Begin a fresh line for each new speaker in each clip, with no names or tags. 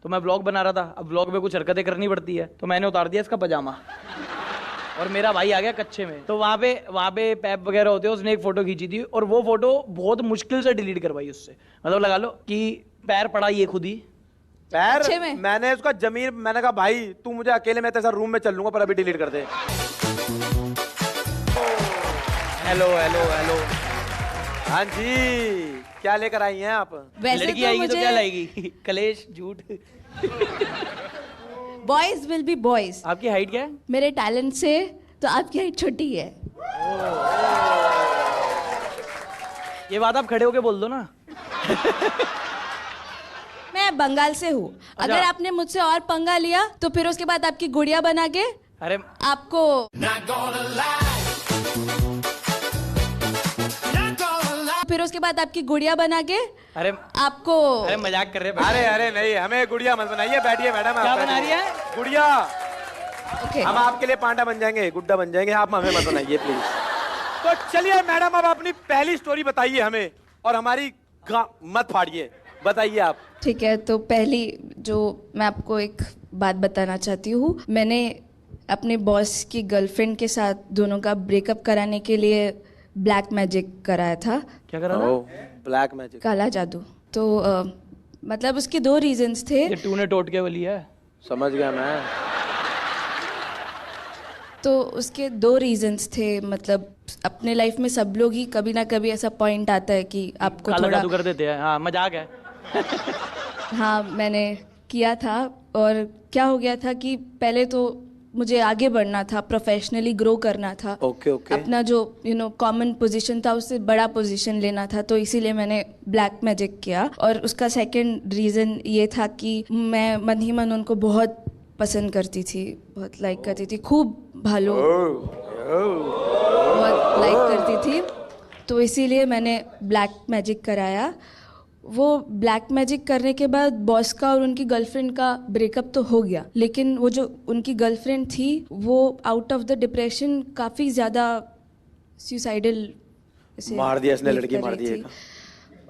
तो मैं व्लॉग बना रहा था, अब व्लॉग में कुछ हरकतें करनी पड़ती है, तो मैंने उतार दिया इसका पजामा और मेरा भाई आ गया कच्चे में। तो वहाँ पे पैप वगैरह होते हैं, उसने एक फोटो खींची थी और वो फोटो बहुत मुश्किल से डिलीट करवाई उससे। मतलब लगा लो कि पैर पड़ा ये खुद ही
पैर में। मैंने उसका जमीन, मैंने कहा भाई तू मुझे अकेले में तेरे साथ रूम में चल लूंगा पर अभी डिलीट कर दे।
Hello hello hello.
हाँ जी, क्या लेकर आई हैं आप?
लड़की तो आएगी तो क्या लाएगी? कलेश, झूठ।
Boys will be boys.
आपकी हाइट क्या है?
मेरे टैलेंट से तो आपकी हाइट छोटी है।
ये बात आप खड़े होके बोल दो ना।
मैं बंगाल से हूँ। अगर आपने मुझसे और पंगा लिया तो फिर उसके बाद आपकी गुड़िया बना के
अरे
आपको फिर उसके बाद आपकी गुड़िया बना के
अरे मजाक कर रहे हैं।
अरे नहीं, हमें गुड़िया मत बनाइए, बैठिए मैडम।
क्या बना रही है?
गुड़िया।
okay.
हम आपके लिए पांडा बन जाएंगे, गुड्डा बन जाएंगे, आप हमें मत बनाइए प्लीज। तो चलिए मैडम, अब अपनी पहली स्टोरी बताइए हमें और हमारी मत फाड़िए, बताइए आप।
ठीक है, तो पहली जो मैं आपको एक बात बताना चाहती हूँ, मैंने अपने बॉस की गर्लफ्रेंड के साथ दोनों का ब्रेकअप कराने के लिए ब्लैक मैजिक कराया था।
क्या करा था?
ब्लैक मैजिक,
काला जादू। तो मतलब उसके 2 रीजंस थे।
ये तूने टोटके वाली है।
समझ गया मैं।
तो उसके 2 रीजंस थे। मतलब अपने लाइफ में सब लोग ही कभी ना कभी ऐसा पॉइंट आता है कि आपको
काला
थोड़ा
जादू कर देते हैं। हाँ, मजाक है।
हाँ, मैंने किया था। और क्या हो गया था कि पहले तो मुझे आगे बढ़ना था, प्रोफेशनली ग्रो करना था।
ओके।
अपना जो कॉमन पोजीशन था उससे बड़ा पोजीशन लेना था, तो इसीलिए मैंने ब्लैक मैजिक किया। और उसका सेकंड रीज़न ये था कि मैं मन ही मन उनको बहुत पसंद करती थी, बहुत लाइक करती थी, खूब भालो बहुत लाइक करती थी। तो इसीलिए मैंने ब्लैक मैजिक कराया। वो ब्लैक मैजिक करने के बाद बॉस का और उनकी गर्लफ्रेंड का ब्रेकअप तो हो गया, लेकिन वो जो उनकी गर्लफ्रेंड थी वो आउट ऑफ द डिप्रेशन काफ़ी ज़्यादा सुसाइडल
मार दिया इसने, लड़की मार दी।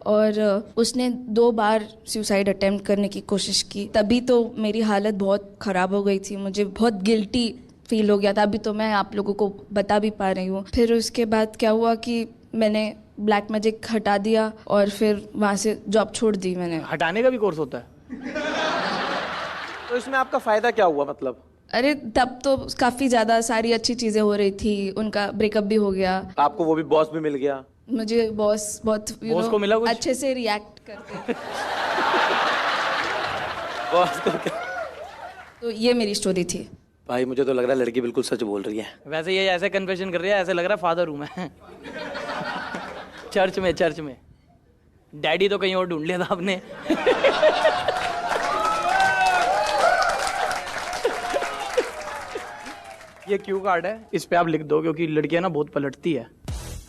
और उसने 2 बार सुसाइड अटेम्प्ट करने की कोशिश की। तभी तो मेरी हालत बहुत ख़राब हो गई थी, मुझे बहुत गिल्टी फील हो गया था। अभी तो मैं आप लोगों को बता भी पा रही हूँ। फिर उसके बाद क्या हुआ कि मैंने ब्लैक मैजिक हटा दिया और फिर वहाँ से जॉब छोड़ दी मैंने।
हटाने का भी कोर्स होता है?
तो इसमें आपका फायदा क्या हुआ मतलब?
अरे तब तो काफ़ी ज़्यादा सारी अच्छी चीज़ें हो रही थी, उनका ब्रेकअप भी हो गया,
आपको वो भी बॉस भी मिल गया।
मुझे बॉस बहुत
बॉस को मिला कुछ?
अच्छे से रिएक्ट करते।
बॉस को क्या?
तो ये मेरी स्टोरी थी।
भाई मुझे तो लग रहा है लड़की बिल्कुल सच बोल रही है।
वैसे ये ऐसे कन्फेशन कर रही है, ऐसे लग रहा है फादर हूं मैं। चर्च में डैडी तो कहीं और ढूंढ लिया था आपने। ये क्यू कार्ड है, इस पे आप लिख दो, क्योंकि लड़कियां ना बहुत पलटती है।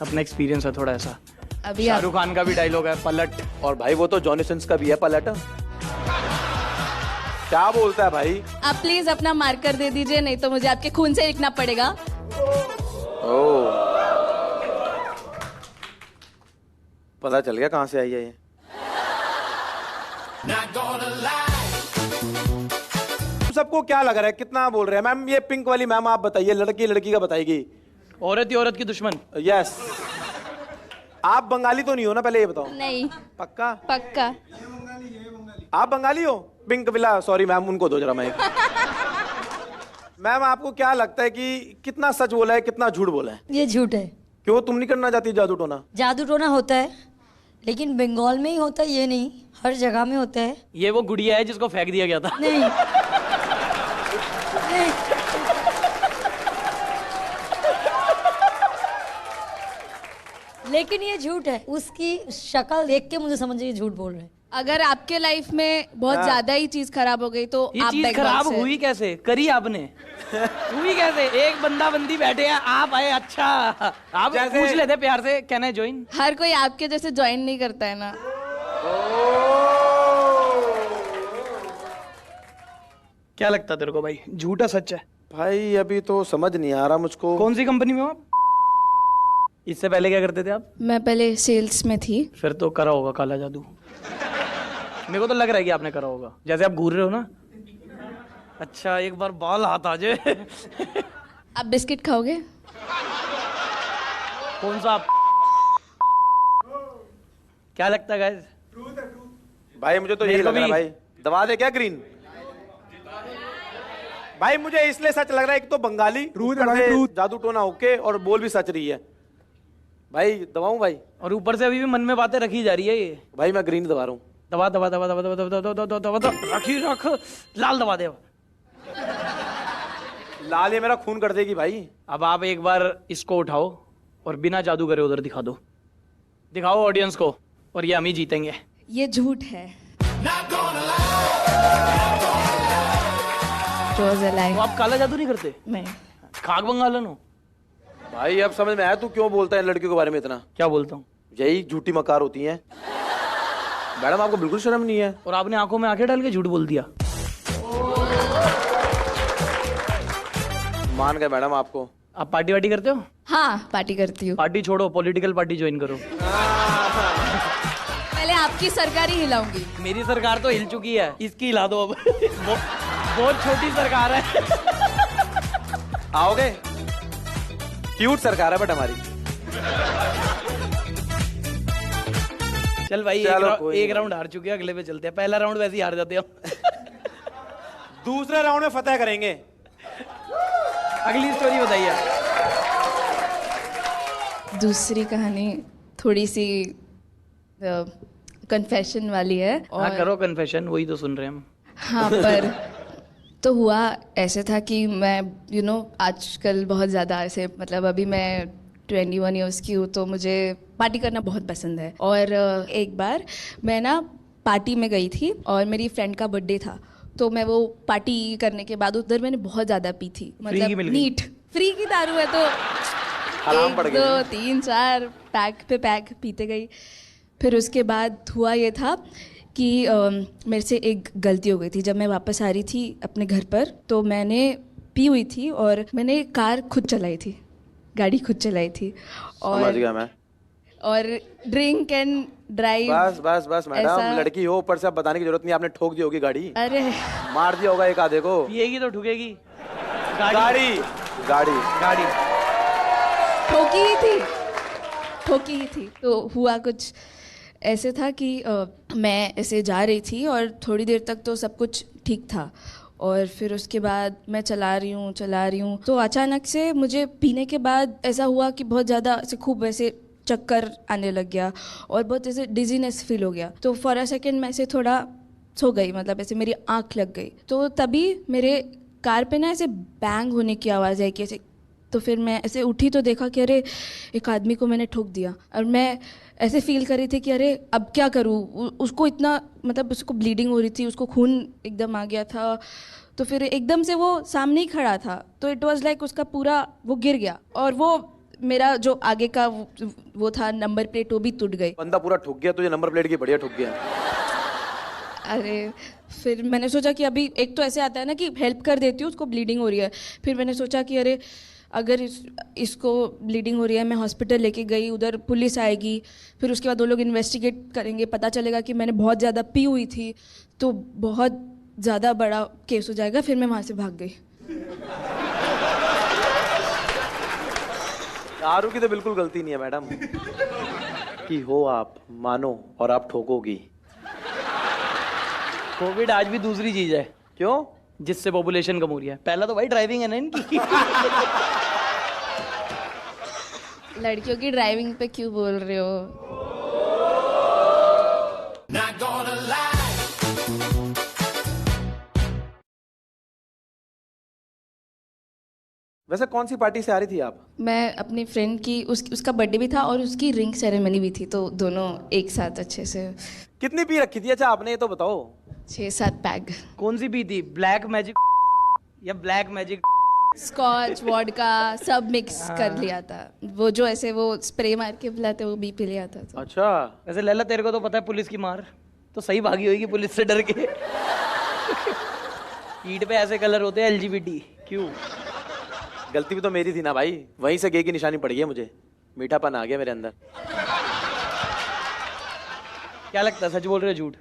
अपना एक्सपीरियंस है थोड़ा ऐसा।
अभी
शाहरुख खान का भी डायलॉग है, पलट।
और भाई वो तो जॉनी सिंस का भी है, पलट। क्या बोलता है भाई?
आप प्लीज अपना मार्कर दे दीजिए, नहीं तो मुझे आपके खून से लिखना पड़ेगा।
पता चल गया कहाँ से आई है ये। सबको क्या लग रहा है, कितना बोल रहे हैं? मैम ये पिंक वाली मैम आप बताइए, लड़की का बताएगी।
औरत ही औरत की दुश्मन।
यस। आप बंगाली तो नहीं हो ना, पहले ये बताओ।
नहीं।
पक्का?
पक्का।
आप बंगाली हो? पिंक विला, सॉरी मैम, उनको दो जरा माइक। मैम आपको क्या लगता है कि कितना सच बोला है, कितना झूठ बोला है?
ये झूठ है।
क्यों, तुम नहीं करना चाहती जादू टोना?
जादू टोना होता है, लेकिन बंगाल में ही होता है, ये नहीं हर जगह में होता है।
ये वो गुड़िया है जिसको फेंक दिया गया था।
नहीं, नहीं। लेकिन ये झूठ है। उसकी शक्ल देख के मुझे समझ ये झूठ बोल रहे हैं।
अगर आपके लाइफ में बहुत ज्यादा ही चीज खराब हो गई तो
ये
आप
चीज खराब हुई कैसे? करी आपने? हुई कैसे? एक बंदा बंदी बैठे हैं, आप आए, अच्छा आप पूछ लेते प्यार से, कैन आई ज्वाइन?
हर कोई आपके जैसे ज्वाइन नहीं करता है ना।
क्या लगता तेरे को भाई, झूठा सच है?
भाई अभी तो समझ नहीं आ रहा मुझको।
कौन सी कंपनी में हो आप? इससे पहले क्या करते थे आप?
मैं पहले सेल्स में थी।
फिर तो करा होगा काला जादू। मेरे को तो लग रहा है कि आपने करा होगा, जैसे आप घूर रहे हो ना। अच्छा, एक बार बाल हाथ आ जाए।
आप बिस्किट खाओगे?
कौन सा आप? क्या लगता है गाइस?
भाई मुझे तो यही लग रहा है भाई। दबा दे क्या ग्रीन? भाई मुझे इसलिए सच लग रहा है, एक तो बंगाली जादू टोना होके और बोल भी सच रही है। भाई दबाऊं भाई?
और ऊपर से अभी भी मन में बातें रखी जा रही है ये।
भाई मैं ग्रीन दबा रहा हूँ।
दबा दबा दबा दबा दबा दबा दबा दबा दबा दबा रखी रख। लाल दबा दे।
लाल ये मेरा खून कर देगी भाई।
अब आप एक बार इसको उठाओ और बिना जादू करे उधर दिखा दो। दिखाओ ऑडियंस को, और ये हम ही जीतेंगे।
ये झूठ है।
तो आप काला जादू नहीं करते?
नहीं।
खाक बंगालन हो?
भाई अब समझ में आया तू क्यों बोलता है लड़कियों के बारे में इतना।
क्या बोलता हूँ?
यही झूठी मकार होती हैं। मैडम आपको बिल्कुल शर्म नहीं है?
और आपने आंखों में आंखें डाल के झूठ बोल दिया।
मान गए मैडम आपको।
आप पार्टी वार्टी करते हो?
हाँ, पार्टी करती हूँ।
पार्टी छोड़ो, पॉलिटिकल पार्टी ज्वाइन करो।
पहले आपकी सरकार ही हिलाऊंगी।
मेरी सरकार तो हिल चुकी है, इसकी हिला दो अब। बहुत छोटी सरकार है।
आओगे? क्यूट सरकार है बट हमारी।
चल भाई, एक राउंड हार चुके हैं, अगले पे चलते हैं। पहला राउंड वैसे ही हार जाते हैं।
दूसरे राउंड में फतेह करेंगे।
अगली स्टोरी बताइए।
दूसरी कहानी थोड़ी सी कन्फेशन वाली है।
हाँ करो कन्फेशन, वही तो सुन रहे हैं हम।
हाँ, पर तो हुआ ऐसे था कि मैं आजकल बहुत ज़्यादा ऐसे, मतलब अभी मैं 21 ईयर्स की हूँ, तो मुझे पार्टी करना बहुत पसंद है। और एक बार मैं ना पार्टी में गई थी और मेरी फ्रेंड का बर्थडे था, तो मैं वो पार्टी करने के बाद उधर मैंने बहुत ज़्यादा पी थी। मतलब नीट फ्री की दारू है तो 1 2 3 4 पैक पे पैक पीते गई। फिर उसके बाद हुआ ये था कि मेरे से एक गलती हो गई थी। जब मैं वापस आ रही थी अपने घर पर, तो मैंने पी हुई थी और मैंने कार खुद चलाई थी, गाड़ी खुद चलाई थी। और
समझ गया मैं।
और ड्रिंक एंड ड्राइव।
बस बस बस मैडम, लड़की हो, ऊपर से अब बताने की जरूरत नहीं, आपने ठोक दी होगी गाड़ी।
अरे
मार दिया होगा एक आधे को।
पिएगी तो ठुकेगी।
गाड़ी गाड़ी
गाड़ी
ठोकी ही थी। तो हुआ कुछ ऐसे था कि मैं ऐसे जा रही थी और थोड़ी देर तक तो सब कुछ ठीक था, और फिर उसके बाद मैं चला रही हूँ तो अचानक से मुझे पीने के बाद ऐसा हुआ कि बहुत ज़्यादा ऐसे खूब ऐसे चक्कर आने लग गया और बहुत ऐसे डिजीनेस फील हो गया। तो फॉर अ सेकेंड मैं ऐसे थोड़ा सो गई, मतलब ऐसे मेरी आँख लग गई। तो तभी मेरे कार पे ना ऐसे बैंग होने की आवाज़ आई कि ऐसे। तो फिर मैं ऐसे उठी तो देखा कि अरे एक आदमी को मैंने ठोक दिया। और मैं ऐसे फील कर रही थी कि अरे अब क्या करूँ। उसको इतना, मतलब उसको ब्लीडिंग हो रही थी, उसको खून एकदम आ गया था। तो फिर एकदम से वो सामने ही खड़ा था, तो इट वाज लाइक उसका पूरा वो गिर गया, और वो मेरा जो आगे का वो था नंबर प्लेट, वो भी टूट गई।
बंदा पूरा ठुक गया, तुझे नंबर प्लेट की बढ़िया ठुक गया।
अरे फिर मैंने सोचा कि अभी एक तो ऐसे आता है ना कि हेल्प कर देती हूँ, उसको ब्लीडिंग हो रही है। फिर मैंने सोचा कि अरे अगर इसको ब्लीडिंग हो रही है, मैं हॉस्पिटल लेके गई, उधर पुलिस आएगी, फिर उसके बाद वो लोग इन्वेस्टिगेट करेंगे, पता चलेगा कि मैंने बहुत ज़्यादा पी हुई थी, तो बहुत ज़्यादा बड़ा केस हो जाएगा। फिर मैं वहाँ से भाग गई।
दारू की तो बिल्कुल गलती नहीं है मैडम कि हो आप मानो और आप ठोकोगी।
कोविड आज भी दूसरी चीज है।
क्यों?
जिससे पॉपुलेशन कम हो रही है। पहला तो भाई ड्राइविंग है ना इनकी।
लड़कियों की ड्राइविंग पे क्यों बोल रहे हो?
वैसे कौन सी पार्टी से आ रही थी आप?
मैं अपनी फ्रेंड की उसका बर्थडे भी था और उसकी रिंग सेरेमनी भी थी, तो दोनों एक साथ अच्छे से।
कितनी पी रखी थी? अच्छा आपने ये तो बताओ।
6-7 पैग।
कौन सी पी थी? ब्लैक मैजिक या ब्लैक मैजिक?
स्कॉच वॉडका सब मिक्स कर लिया था। वो जो ऐसे वो स्प्रे मार के पिलाते वो भी पी लिया था। तो
अच्छा
वैसे लैला तेरे को तो पता है पुलिस की मार, तो सही भागी होगी पुलिस से डर के। ईट पे ऐसे कलर होते हैं LGBT। क्यों?
गलती भी तो मेरी थी ना भाई, वहीं से गे की निशानी पड़ गई मुझे, मीठापन आ गया मेरे अंदर।
क्या लगता है, सच बोल रहे हो झूठ?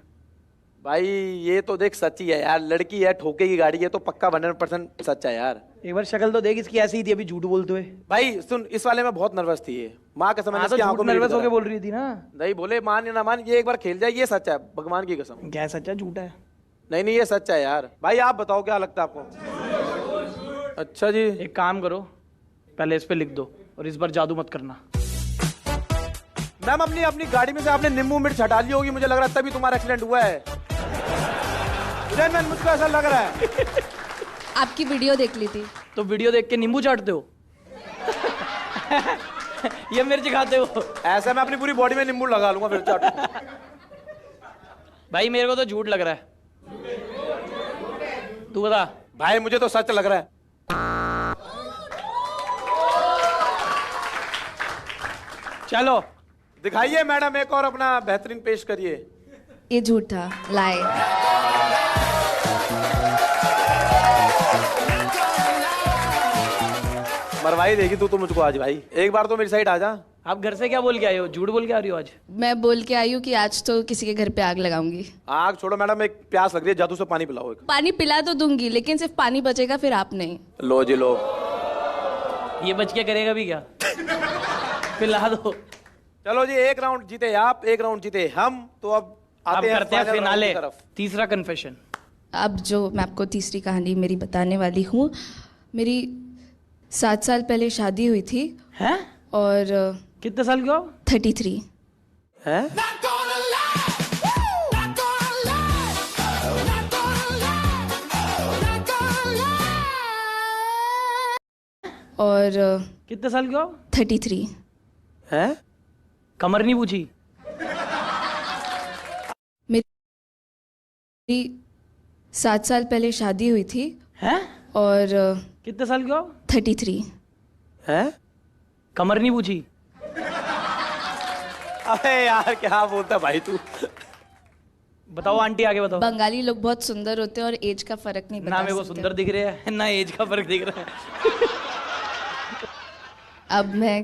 भाई ये तो देख सच्ची है यार, लड़की है, ठोकेगी गाड़ी, ये तो पक्का 100% सच है यार।
एक बार शक्ल तो देख इसकी, ऐसी ही थी अभी झूठ बोलते हुए।
भाई सुन, इस वाले में बहुत नर्वस थी ये, माँ कसम
हाँ तो झूठ नर्वस होके बोल रही थी ना।
नहीं बोले मान या ना मान, ये एक बार खेल जाए, ये सच है भगवान की कसम।
क्या सच है झूठ है?
नहीं नहीं ये सच है यार। भाई आप बताओ क्या लगता है आपको? अच्छा जी,
एक काम करो, पहले इस पे लिख दो और इस बार जादू मत करना।
मैम अपनी गाड़ी में से आपने नींबू मिर्च हटा ली होगी, मुझे लग रहा है तभी तुम्हारा एक्सीडेंट हुआ है। मुझको ऐसा लग रहा है।
आपकी वीडियो देख ली थी।
तो वीडियो देख के नींबू चाटते हो? ये मिर्च खाते हो?
ऐसा मैं अपनी पूरी बॉडी में नींबू लगा लूंगा फिर चाटू।
भाई मेरे को तो झूठ लग रहा है, तू बता।
भाई मुझे तो सच लग रहा है।
चलो
दिखाइए मैडम, एक और अपना बेहतरीन पेश करिए।
ये झूठ था, लाए।
मरवाई देगी तू तो मुझको आज। भाई एक बार तो मेरी साइड आ जा।
आप घर से क्या बोल के आए हो? झूठ बोल के आ रही हो आज?
मैं बोल के आई हूँ कि आज तो किसी के घर पे आग लगाऊंगी।
आग छोड़ो मैडम, एक प्यास लग रही है, जादू से पानी पिलाओ एक।
पानी पिला तो दूंगी, लेकिन सिर्फ पानी बचेगा, फिर आप नहीं।
लो जी लो।
ये बच के करेगा भी क्या? पिला दो।
चलो जी, एक राउंड जीते आप, एक राउंड जीते हम। तो अब आते हैं
करते हैं
final round
फिनाले,
की तरफ।
तीसरा कन्फेशन।
अब जो मैं आपको तीसरी कहानी मेरी बताने वाली हूँ, मेरी 7 साल पहले शादी हुई थी
हैं?
और
कितने साल के हो?
33।
हैं?
और
कितने साल के हो?
33।
हैं?
कमर नहीं पूछी?
मेरी 7 साल पहले शादी हुई थी
हैं?
और
कितने साल के हो?
33।
हैं?
कमर नहीं पूछी?
अबे यार क्या बोलता भाई तू।
बताओ आंटी, आगे बताओ।
बंगाली लोग बहुत सुंदर होते हैं और एज का फर्क नहीं
ना
बता
मेरे को
सकते।
सुंदर दिख रहे हैं ना एज का फर्क दिख रहा है।
अब मैं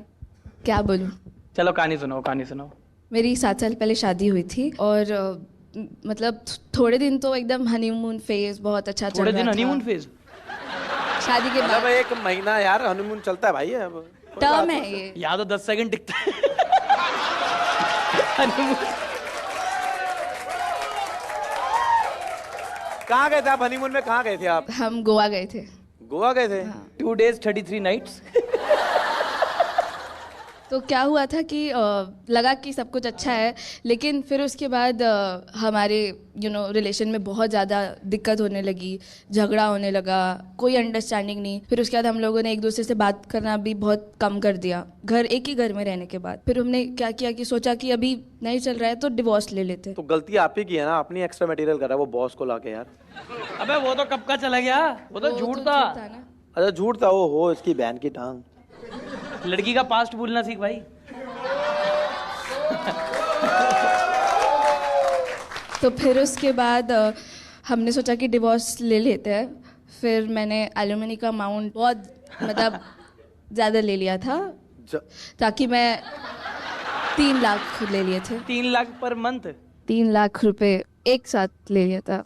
क्या बोलूं?
चलो कहानी सुनाओ, कहानी सुनाओ।
मेरी 7 साल पहले शादी हुई थी और मतलब थोड़े दिन तो एकदम हनीमून फेज बहुत अच्छा चल
थोड़े
रहा
दिन
था।
Honeymoon phase?
शादी के
मतलब
बाद
एक महीना यार हनीमून चलता है भाई। अब
टर्म है ये।
यहाँ तो 10 सेकंड टिकता है। हनीमून।
कहाँ गए थे आप हनीमून में? कहाँ गए थे आप?
हम गोवा गए थे।
गोवा गए थे?
2 days 33 nights।
तो क्या हुआ था कि लगा कि सब कुछ अच्छा है, लेकिन फिर उसके बाद हमारे रिलेशन में बहुत ज़्यादा दिक्कत होने लगी, झगड़ा होने लगा, कोई अंडरस्टैंडिंग नहीं। फिर उसके बाद हम लोगों ने एक दूसरे से बात करना भी बहुत कम कर दिया, एक ही घर में रहने के बाद। फिर हमने क्या किया कि सोचा कि अभी नहीं चल रहा है तो डिवोर्स ले लेते।
तो गलती आप ही की है ना, अपनी एक्स्ट्रा मटेरियल करा वो बॉस को लाके यार।
अबे वो तो कब का चला गया, वो तो झूठ था।
ना।
अच्छा झूठ था वो, हो इसकी बहन की टांग।
लड़की का पास्ट भूलना सीख भाई।
तो फिर उसके बाद हमने सोचा कि डिवोर्स ले लेते हैं। फिर मैंने एलिमनी का अमाउंट बहुत मतलब ज़्यादा ले लिया था, ताकि मैं 3 लाख ले लिए थे।
3 लाख पर मंथ?
3 लाख रुपए एक साथ ले लिया था।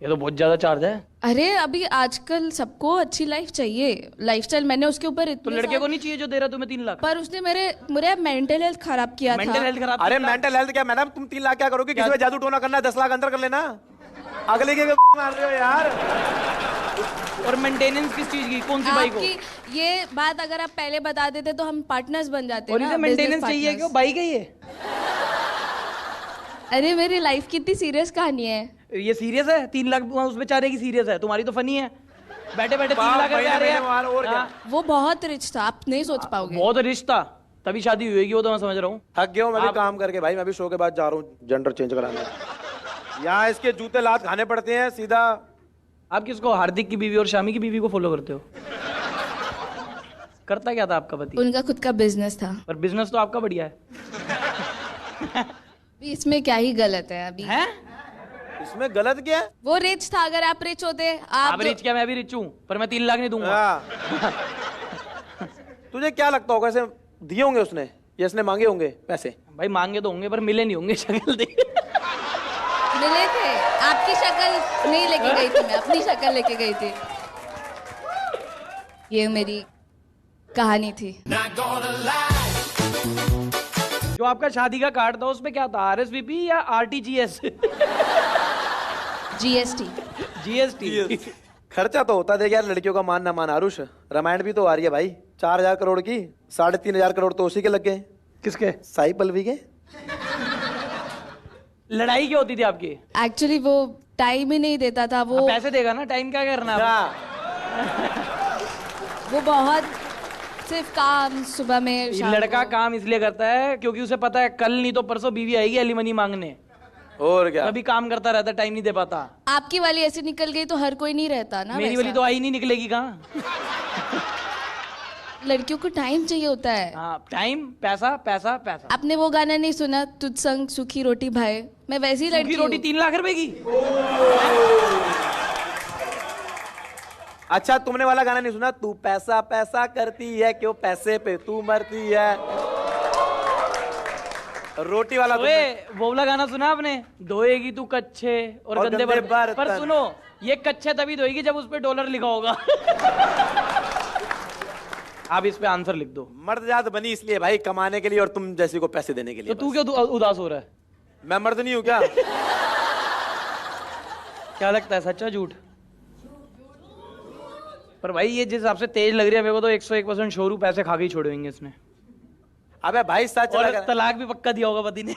ये तो बहुत ज्यादा चार्ज है।
अरे अभी आजकल सबको अच्छी लाइफ चाहिए, लाइफस्टाइल मैंने उसके ऊपर
तो
इतने
लड़के को नहीं चाहिए जो दे रहा तुम्हें 3 लाख?
पर उसने मेरे मेंटल हेल्थ खराब किया
मेंटल
था।
हेल्थ खराब?
अरे
3 लाख?
मेंटल हेल्थ क्या मैडम, तुम 3 लाख क्या करोगे? किसी में जादू टोना करना है, 10 लाख अंदर कर लेना। अगले के मार रहे हो यार।
और मेंटेनेंस किस चीज की? कौन सी बाइक हो?
आपकी ये बात अगर आप पहले बता देते तो हम पार्टनर्स बन जाते
और
ना,
इसे
business
मेंटेनेंस चाहिए
partners।
क्यों? बाइक है ये?
अरे मेरी लाइफ कितनी सीरियस कहानी है।
ये सीरियस है? 3 लाख उस बेचारे की सीरियस है, तुम्हारी तो फनी है। बैठे बैठे 3 लाख रुपए आ रहे हैं।
और क्या?
हाँ,
वो बहुत रिच था, आप नहीं सोच पाओगे।
बहुत रिश्ता तभी शादी हुई होगी, वो तो मैं समझ रहा हूँ।
थक गया हूँ मैं भी काम करके भाई। मैं भी शो के बाद जा रहा हूँ जेंडर चेंज कराने। यहाँ इसके जूते लात खाने पड़ते हैं सीधा।
आप किसको, हार्दिक की बीवी और शामी की बीवी को फॉलो करते हो? करता क्या था आपका पति?
उनका खुद का बिजनेस था।
पर बिजनेस तो आपका बढ़िया है।
इसमें क्या ही गलत है अभी?
हैं?
इसमें गलत क्या है?
वो रिच था, अगर आप रिच होते
आप रिच क्या? मैं भी रिच हूँ, पर मैं 3 लाख नहीं दूंगा।
हाँ। तुझे क्या लगता होगा, ऐसे दिए होंगे उसने या इसने मांगे होंगे पैसे?
भाई मांगे तो होंगे पर मिले नहीं होंगे। शक्ल देख।
मिले थे, आप शक्ल नहीं लेके गई थी, मैं अपनी शक्ल लेके गई थी। ये मेरी कहानी थी।
जो आपका शादी का कार्ड था उसमें क्या था, RSVP या RTGS?
GST।
GST।
खर्चा तो होता देख यार, लड़कियों का मान ना मान आरुष, रामायण भी तो आ रही है भाई। 4,000 करोड़ की 3,500 करोड़ तो उसी के लग गए।
किसके?
साई पल्लवी के।
लड़ाई क्या होती थी आपकी?
एक्चुअली वो टाइम ही नहीं देता था वो।
पैसे देगा ना, टाइम क्या करना?
वो बहुत सिर्फ काम सुबह में
ये लड़का काम इसलिए करता है क्योंकि उसे पता है कल नहीं तो परसों बीवी आएगी एलिमनी मांगने।
और क्या?
अभी काम करता रहता, टाइम नहीं दे पाता।
आपकी वाली ऐसे निकल गई तो हर कोई नहीं रहता ना।
मेरी वाली तो आई नहीं निकलेगी कहाँ?
लड़कियों को टाइम चाहिए होता है।
हाँ, टाइम, पैसा पैसा पैसा।
आपने वो गाना नहीं सुना, तुझ संग सूखी रोटी भाई? मैं वैसी लड़की
सूखी रोटी 3 लाख रुपए की।
अच्छा, तुमने वाला गाना नहीं सुना, तू पैसा पैसा करती है क्यों पैसे पे तू मरती है? रोटी वाला
ओए, वो वाला गाना सुना आपने? धोएगी तू कच्चे और गंदे बर्तन। पर सुनो, ये कच्चे तभी धोएगी जब उस पे डॉलर लिखा होगा। आप इस पे आंसर लिख दो।
मर्द जात बनी इसलिए भाई, कमाने के लिए और तुम जैसी को पैसे देने के लिए।
तो तू क्यों उदास हो रहा है?
मैं मर्द नहीं हूँ क्या?
क्या लगता है, सच्चा झूठ? पर भाई ये जिस हिसाब से तेज लग रही है मेरे को तो 101% शोरू पैसे खा के ही छोड़ेंगे इसने।
अबे भाई सच
और
लग रहा है।
तलाक भी पक्का दिया होगा पति ने।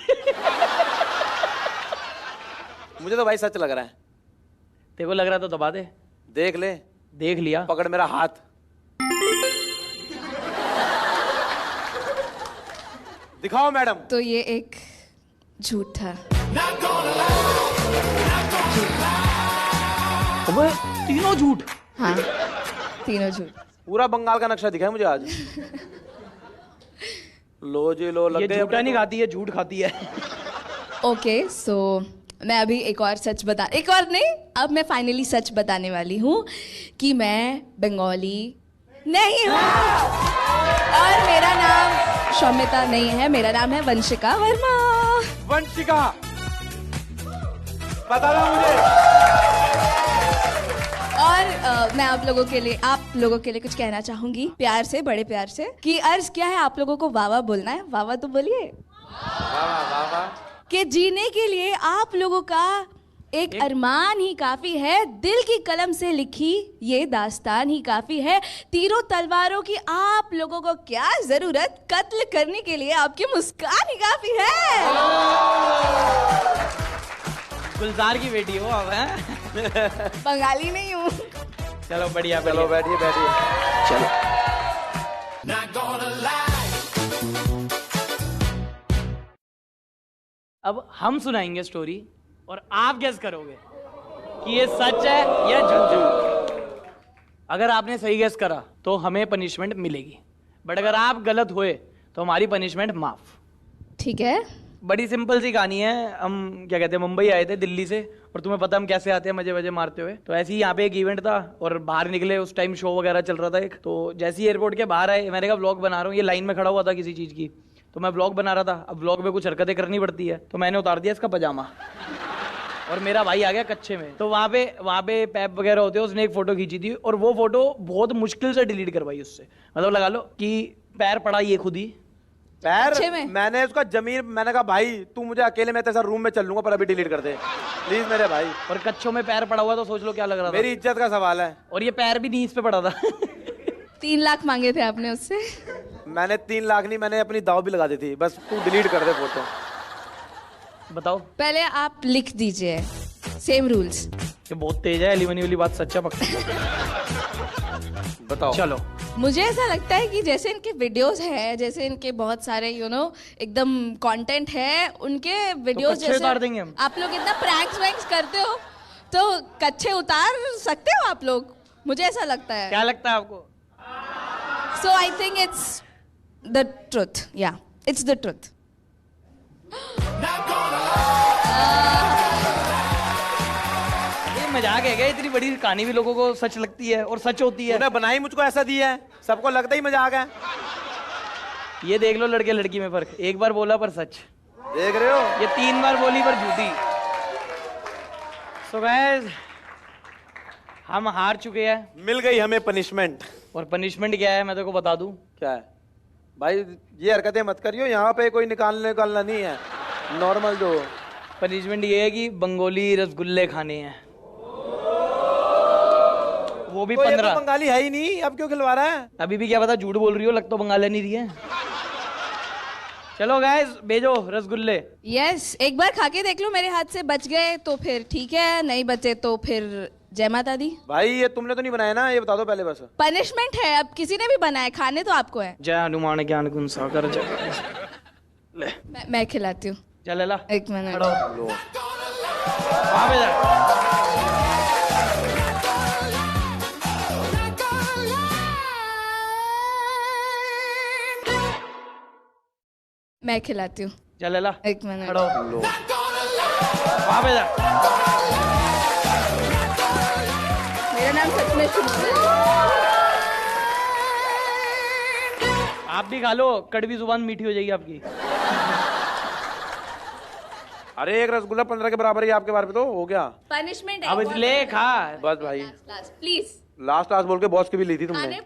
मुझे तो भाई सच लग रहा है।
तेरे को लग रहा है तो दबा दे।
देख ले।
देख लिया।
पकड़ मेरा हाथ। दिखाओ मैडम।
तो ये एक झूठ था।
अबे तीनों झूठ?
हाँ, तीनों झूठ।
पूरा बंगाल का नक्शा दिखा है मुझे आज। लो जी लो, लग
ये
गए।
झूठा नहीं खाती है, झूठ खाती है।
ओके, सो मैं अभी एक और नहीं, अब मैं फाइनली सच बताने वाली हूँ कि मैं बंगाली नहीं हूँ और मेरा नाम शौमिता नहीं है, मेरा नाम है वंशिका वर्मा।
वंशिका, पता था मुझे।
और मैं आप लोगों के लिए कुछ कहना चाहूंगी, प्यार से, बड़े प्यार से, कि अर्ज क्या है, आप लोगों को वावा बोलना है। वावा तो बोलिए।
वावा।
कि जीने के लिए आप लोगों का एक अरमान ही काफी है, दिल की कलम से लिखी ये दास्तान ही काफी है, तीरों तलवारों की आप लोगों को क्या जरूरत, कत्ल करने के लिए आपकी मुस्कान ही काफी है।
गुलजार की बेटी हो आप, हैं?
बंगाली नहीं हूँ।
चलो बढ़िया,
चलो बैठिए बैठिए। चलो।
अब हम सुनाएंगे स्टोरी और आप गेस करोगे कि ये सच है या झूठ। अगर आपने सही गेस करा तो हमें पनिशमेंट मिलेगी, बट अगर आप गलत हुए तो हमारी पनिशमेंट माफ।
ठीक है।
बड़ी सिंपल सी कहानी है। हम क्या कहते हैं, मुंबई आए थे दिल्ली से, और तुम्हें पता हम कैसे आते हैं, मजे मजे मारते हुए। तो ऐसे ही यहाँ पे एक इवेंट था और बाहर निकले, उस टाइम शो वगैरह चल रहा था एक। तो जैसे ही एयरपोर्ट के बाहर आए, मैंने कहा व्लॉग बना रहा हूँ। ये लाइन में खड़ा हुआ था किसी चीज़ की, तो मैं व्लॉग बना रहा था। अब व्लॉग में कुछ हरकतें करनी पड़ती है, तो मैंने उतार दिया इसका पजामा और मेरा भाई आ गया कच्चे में। तो वहाँ पे पैप वगैरह होते हैं, उसने एक फोटो खींची थी और वो फोटो बहुत मुश्किल से डिलीट करवाई उससे। मतलब लगा लो कि पैर पड़ा ये खुद ही
पैर में। मैंने उसका जमीन, मैंने कहा भाई तू मुझे अकेले में तेरे रूम में चल लूंगा, पर अभी डिलीट कर दे प्लीज मेरे भाई।
और कच्चों में पैर पड़ा हुआ तो सोच लो क्या लग रहा था।
मेरी इज्जत का सवाल है।
और ये पैर भी नीज पे पड़ा था।
3 लाख मांगे थे आपने उससे।
मैंने 3 लाख नहीं, मैंने अपनी दाव भी लगा दी थी, बस तू डिलीट कर दे फोटो।
बताओ।
पहले आप लिख दीजिए, सेम रूल्स।
ये बहुत तेज है, एलिमनी वाली बात सच्चा पक्का।
बताओ।
चलो।
मुझे ऐसा लगता है कि जैसे इनके वीडियोस है, जैसे इनके बहुत सारे एकदम कंटेंट है, उनके वीडियोस
कच्छे उतार देंगे हम।
आप लोग इतना प्रैंक्स वैंक्स करते हो तो कच्छे उतार सकते हो आप लोग, मुझे ऐसा लगता है।
क्या लगता है आपको?
So I think it's the truth, या इट्स द ट्रुथ।
मजाक है क्या? इतनी बड़ी कहानी भी लोगों को सच लगती है और सच होती है।
तूने बनाई मुझको ऐसा दिया है, सबको लगता ही मजाक है।
ये देख लो लड़के लड़की में फर्क, एक बार बोला पर सच।
देख रहे हो?
ये 3 बार बोली पर झूठी। सो गाइस हम हार चुके हैं
मिल गई हमें पनिशमेंट।
और पनिशमेंट क्या है मैं तेरे को बता दूं।
क्या है भाई, ये हरकतें मत करियो, यहाँ पे कोई निकालना नहीं है, नॉर्मल जो।
पनिशमेंट ये है कि बंगाली रसगुल्ले खाने हैं, वो भी
तो ये तो
15।
बंगाली है ही नहीं, अब क्यों खिलवा रहा है?
अभी भी क्या पता झूठ बोल रही हो, लग तो बंगाली नहीं रही है। चलो गाइस भेजो रसगुल्ले।
यस एक बार खा के देख लो, मेरे हाथ से बच गए तो फिर ठीक है, नहीं बचे तो फिर जय माता दी।
भाई ये तुमने तो नहीं बनाया ना, ये बता दो पहले बस।
पनिशमेंट है, अब किसी ने भी बनाए, खाने तो आपको है।
जय हनुमान ज्ञान गुण सागर जय। ले
मैं खिलाती हूँ,
चल ला
एक मिनट।
लो।
वहाँ पे जा।
मैं खिलाती हूँ,
चल ला
एक मिनट।
लो।
वहाँ पे जा।
मेरा नाम सच में सुंदर है।
आप भी खा लो, कड़वी जुबान मीठी हो जाएगी आपकी।
अरे एक रसगुल्ला 15 के बराबर ही आपके बार पे तो हो गया।
पनिशमेंट है
अब इसलिए खा।
बस भाई
प्लीज
लास्ट लास्ट बोल के बॉस की भी ली थी तुमने।
खाने।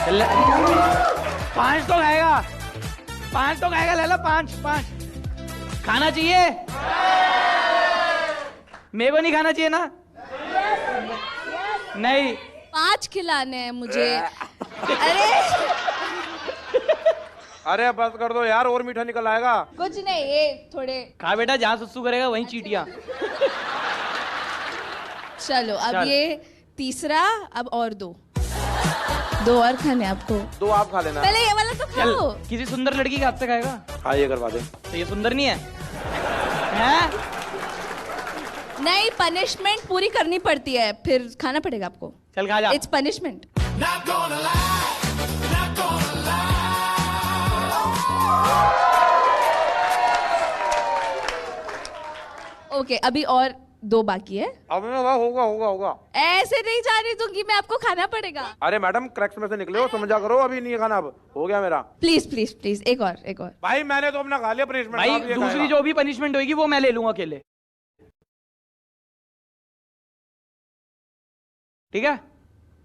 चल ले। 5 तो खाएगा, 5 तो खाएगा, ले ला 5 5। खाना चाहिए, मेरे को नहीं खाना चाहिए ना। नहीं
5 खिलाने हैं मुझे। अरे
अरे बस कर दो यार, और मीठा निकल आएगा।
कुछ नहीं, ये थोड़े।
खा बेटा, जहाँ सुसु करेगा वहीं चीटियां।
चलो अब
चल।
ये तीसरा, अब और दो और खाने आपको।
2 आप खा लेना।
पहले ये वाला तो
चल
खाओ।
किसी सुंदर लड़की के हाथ से खाएगा।
हाँ ये करवा दे।
तो ये सुंदर नहीं है, हैं?
नहीं, पनिशमेंट पूरी करनी पड़ती है, फिर खाना पड़ेगा आपको।
चल खा जा।
It's punishment. ओके अभी और 2 बाकी है।
अब मैं होगा।
ऐसे नहीं जाने दूंगी मैं, आपको खाना पड़ेगा।
अरे मैडम क्रैक्स में से निकले हो, समझा करो, अभी नहीं खाना, अब हो गया मेरा।
प्लीज प्लीज प्लीज, एक और।
भाई मैंने तो अपना खा लिया पनिशमेंट।
भाई दूसरी जो भी पनिशमेंट होगी वो मैं ले लूंगा अकेले, ठीक है?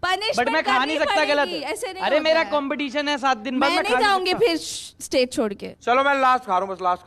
पनिशमेंट
बट मैं खा नहीं सकता गलत।
ऐसे नहीं
अरे
होता
मेरा
है।
कंपटीशन है 7 दिन बाद,
मैं नहीं
खा
जाऊंगी
सकता।
फिर स्टेज छोड़ के।
चलो मैं लास्ट खा रहा हूँ, बस लास्ट